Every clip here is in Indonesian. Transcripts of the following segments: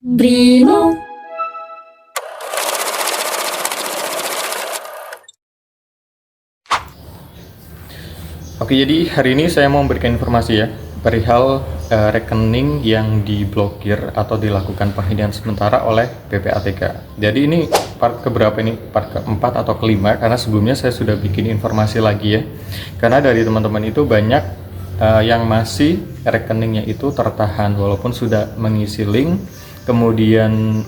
Brimo. Oke, jadi hari ini saya mau memberikan informasi ya perihal rekening yang diblokir atau dilakukan penghentian sementara oleh PPATK. Jadi ini part keberapa ini? Part keempat atau kelima, karena sebelumnya saya sudah bikin informasi lagi ya. Karena dari teman-teman itu banyak yang masih rekeningnya itu tertahan walaupun sudah mengisi link, kemudian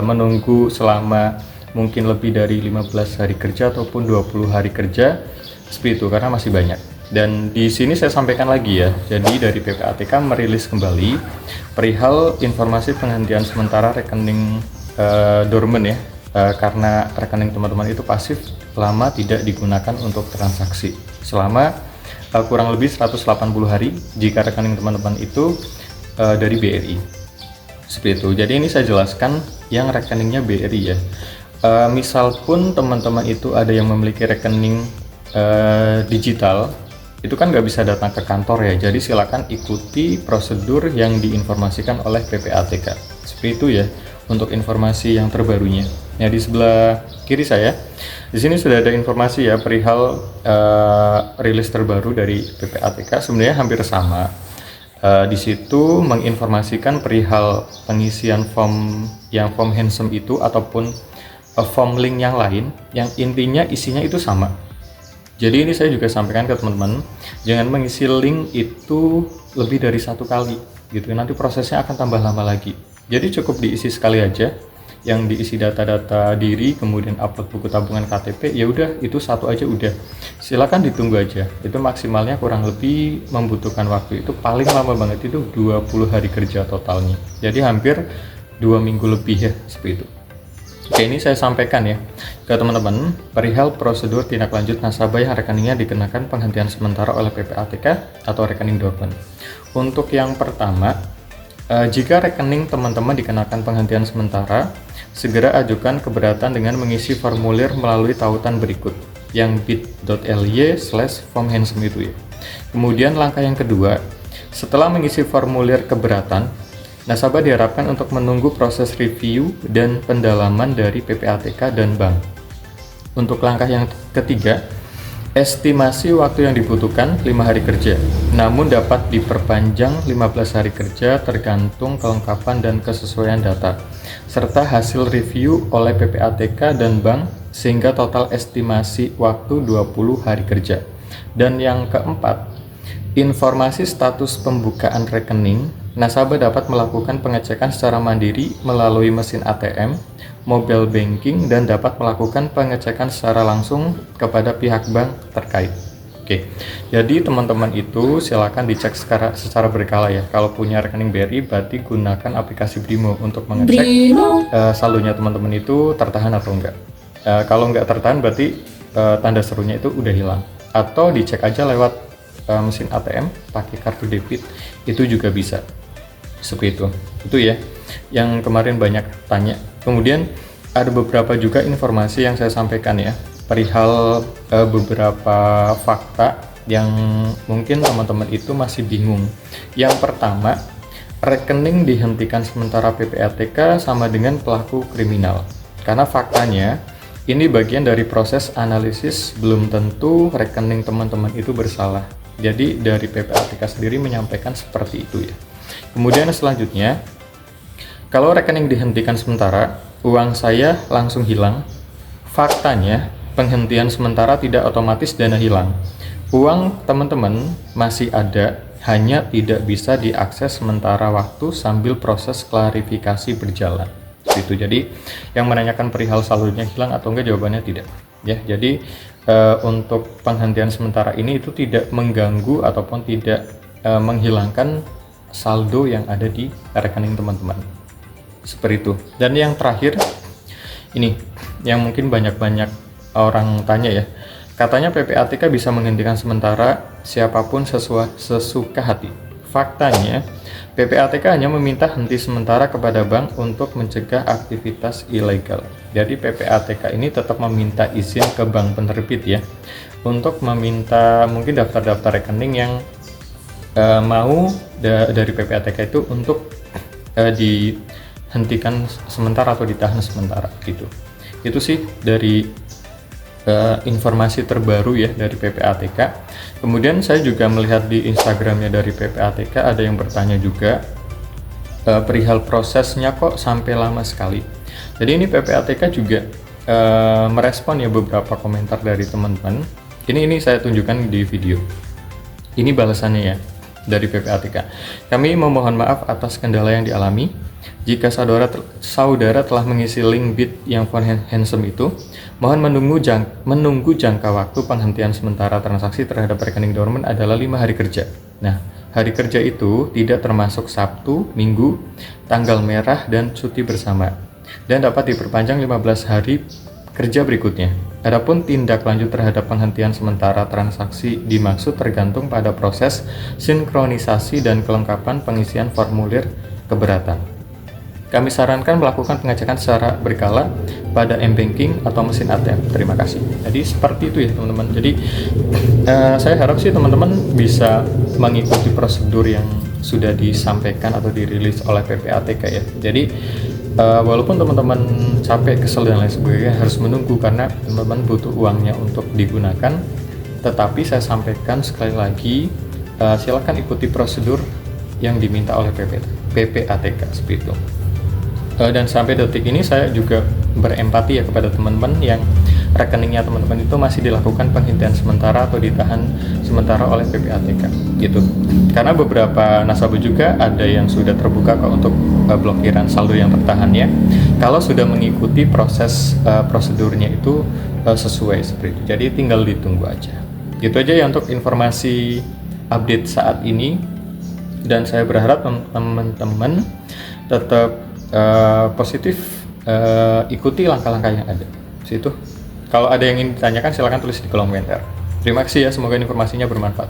menunggu selama mungkin lebih dari 15 hari kerja ataupun 20 hari kerja, seperti itu, karena masih banyak. Dan di sini saya sampaikan lagi ya, jadi dari PPATK merilis kembali perihal informasi penghentian sementara rekening dormant ya, karena rekening teman-teman itu pasif lama tidak digunakan untuk transaksi selama kurang lebih 180 hari jika rekening teman-teman itu dari BRI. Seperti itu. Jadi ini saya jelaskan yang rekeningnya BRI ya. Misal pun teman-teman itu ada yang memiliki rekening digital, itu kan nggak bisa datang ke kantor ya, jadi silakan ikuti prosedur yang diinformasikan oleh PPATK. Seperti itu ya untuk informasi yang terbarunya. Nah, di sebelah kiri saya di sini sudah ada informasi ya perihal rilis terbaru dari PPATK. Sebenarnya hampir sama. Di situ menginformasikan perihal pengisian form yang form handsome itu ataupun form link yang lain yang intinya isinya itu sama. Jadi ini saya juga sampaikan ke teman-teman, jangan mengisi link itu lebih dari satu kali gitu, nanti prosesnya akan tambah lama lagi. Jadi cukup diisi sekali aja, yang diisi data-data diri, kemudian upload buku tabungan KTP, ya udah itu satu aja udah. Silakan ditunggu aja, itu maksimalnya kurang lebih membutuhkan waktu itu paling lama banget itu 20 hari kerja totalnya. Jadi hampir 2 minggu lebih ya, seperti itu. Oke, ini saya sampaikan ya ke teman-teman perihal prosedur tindak lanjut nasabah yang rekeningnya dikenakan penghentian sementara oleh PPATK atau rekening dormant. Untuk yang pertama, jika rekening teman-teman dikenakan penghentian sementara, segera ajukan keberatan dengan mengisi formulir melalui tautan berikut yang bit.ly/form handsome itu ya. Kemudian langkah yang kedua, setelah mengisi formulir keberatan, nasabah diharapkan untuk menunggu proses review dan pendalaman dari PPATK dan bank. Untuk langkah yang ketiga, estimasi waktu yang dibutuhkan 5 hari kerja, namun dapat diperpanjang 15 hari kerja tergantung kelengkapan dan kesesuaian data, serta hasil review oleh PPATK dan bank sehingga total estimasi waktu 20 hari kerja. Dan yang keempat, informasi status pembukaan rekening, nasabah dapat melakukan pengecekan secara mandiri melalui mesin ATM, mobile banking, dan dapat melakukan pengecekan secara langsung kepada pihak bank terkait. Oke, jadi teman-teman itu silakan dicek secara berkala ya. Kalau punya rekening BRI, berarti gunakan aplikasi Brimo untuk mengecek saldonya teman-teman itu tertahan atau enggak. Kalau enggak tertahan, berarti tanda serunya itu udah hilang. Atau dicek aja lewat mesin ATM pakai kartu debit, itu juga bisa. Seperti itu ya yang kemarin banyak tanya. Kemudian ada beberapa juga informasi yang saya sampaikan ya perihal beberapa fakta yang mungkin teman-teman itu masih bingung. Yang pertama, rekening dihentikan sementara PPATK sama dengan pelaku kriminal, karena faktanya ini bagian dari proses analisis, belum tentu rekening teman-teman itu bersalah. Jadi dari PPATK sendiri menyampaikan seperti itu ya. Kemudian selanjutnya, kalau rekening dihentikan sementara, uang saya langsung hilang. Faktanya, penghentian sementara tidak otomatis dana hilang. Uang teman-teman masih ada, hanya tidak bisa diakses sementara waktu sambil proses klarifikasi berjalan. Itu jadi yang menanyakan perihal saldonya hilang atau enggak, jawabannya tidak. Ya, jadi untuk penghentian sementara ini itu tidak mengganggu ataupun tidak menghilangkan saldo yang ada di rekening teman-teman. Seperti itu. Dan yang terakhir ini yang mungkin banyak orang tanya ya. Katanya PPATK bisa menghentikan sementara siapapun sesuka hati. Faktanya PPATK hanya meminta henti sementara kepada bank untuk mencegah aktivitas ilegal. Jadi PPATK ini tetap meminta izin ke bank penerbit ya, untuk meminta mungkin daftar-daftar rekening yang mau dari PPATK itu untuk dihentikan sementara atau ditahan sementara gitu. Itu sih dari informasi terbaru ya dari PPATK. Kemudian saya juga melihat di Instagramnya dari PPATK ada yang bertanya juga perihal prosesnya kok sampai lama sekali. Jadi ini PPATK juga merespon ya beberapa komentar dari teman-teman. Ini saya tunjukkan di video. Ini balasannya ya dari PPATK. Kami memohon maaf atas kendala yang dialami. Jika saudara telah mengisi link bit yang font handsome itu, mohon menunggu jangka waktu penghentian sementara transaksi terhadap rekening dorman adalah 5 hari kerja. Nah, hari kerja itu tidak termasuk Sabtu, Minggu, tanggal merah, dan cuti bersama, dan dapat diperpanjang 15 hari kerja berikutnya. Adapun tindak lanjut terhadap penghentian sementara transaksi dimaksud tergantung pada proses sinkronisasi dan kelengkapan pengisian formulir keberatan. Kami sarankan melakukan pengecekan secara berkala pada m-banking atau mesin ATM. Terima kasih. Jadi seperti itu ya teman-teman. Jadi saya harap sih teman-teman bisa mengikuti prosedur yang sudah disampaikan atau dirilis oleh PPATK ya. Jadi walaupun teman-teman capek, kesel dan lain sebagainya harus menunggu karena teman-teman butuh uangnya untuk digunakan. Tetapi saya sampaikan sekali lagi, silakan ikuti prosedur yang diminta oleh PPATK seperti itu. Dan sampai detik ini saya juga berempati ya kepada teman-teman yang rekeningnya teman-teman itu masih dilakukan penghentian sementara atau ditahan sementara oleh PPATK gitu. Karena beberapa nasabah juga ada yang sudah terbuka kok untuk blokiran saldo yang tertahan ya. Kalau sudah mengikuti proses prosedurnya itu sesuai seperti itu. Jadi tinggal ditunggu aja. Gitu aja ya untuk informasi update saat ini. Dan saya berharap teman-teman tetap positif, ikuti langkah-langkah yang ada. Situ. Kalau ada yang ingin ditanyakan silahkan tulis di kolom komentar. Terima kasih ya, semoga informasinya bermanfaat.